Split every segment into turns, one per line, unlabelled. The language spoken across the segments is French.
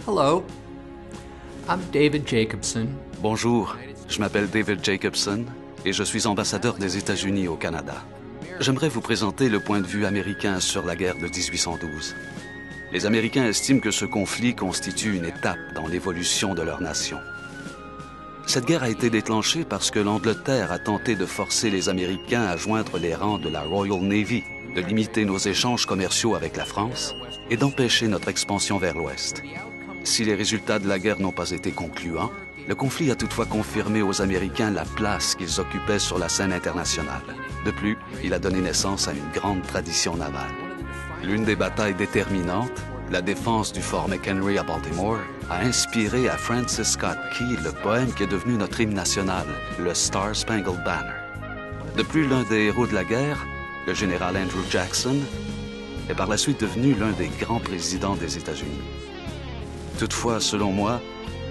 Hello, I'm David Jacobson.
Bonjour, je m'appelle David Jacobson et je suis ambassadeur des États-Unis au Canada. J'aimerais vous présenter le point de vue américain sur la guerre de 1812. Les Américains estiment que ce conflit constitue une étape dans l'évolution de leur nation. Cette guerre a été déclenchée parce que l'Angleterre a tenté de forcer les Américains à joindre les rangs de la Royal Navy, de limiter nos échanges commerciaux avec la France et d'empêcher notre expansion vers l'Ouest. Si les résultats de la guerre n'ont pas été concluants, le conflit a toutefois confirmé aux Américains la place qu'ils occupaient sur la scène internationale. De plus, il a donné naissance à une grande tradition navale. L'une des batailles déterminantes, la défense du fort McHenry à Baltimore, a inspiré à Francis Scott Key le poème qui est devenu notre hymne national, le Star Spangled Banner. De plus, l'un des héros de la guerre, le général Andrew Jackson, est par la suite devenu l'un des grands présidents des États-Unis. Toutefois, selon moi,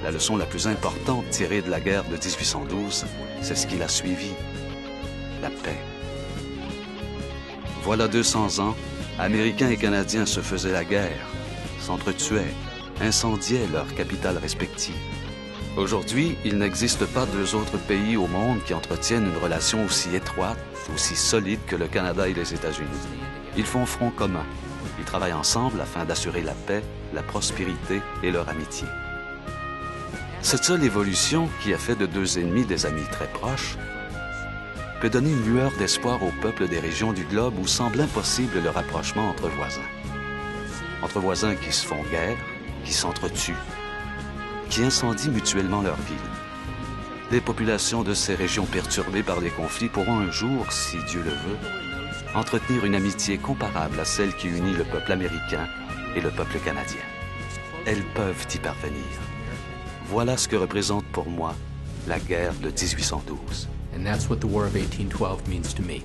la leçon la plus importante tirée de la guerre de 1812, c'est ce qui l'a suivi, la paix. Voilà 200 ans, Américains et Canadiens se faisaient la guerre, s'entretuaient, incendiaient leurs capitales respectives. Aujourd'hui, il n'existe pas deux autres pays au monde qui entretiennent une relation aussi étroite, aussi solide que le Canada et les États-Unis. Ils font front commun. Ils travaillent ensemble afin d'assurer la paix, la prospérité et leur amitié. Cette seule évolution, qui a fait de deux ennemis des amis très proches, peut donner une lueur d'espoir aux peuples des régions du globe où semble impossible le rapprochement entre voisins. Entre voisins qui se font guerre, qui s'entretuent, qui incendient mutuellement leur ville. Les populations de ces régions perturbées par les conflits pourront un jour, si Dieu le veut, entretenir une amitié comparable à celle qui unit le peuple américain et le peuple canadien. Elles peuvent y parvenir. Voilà ce que représente pour moi la guerre de 1812.
And that's what the War of 1812 means to me.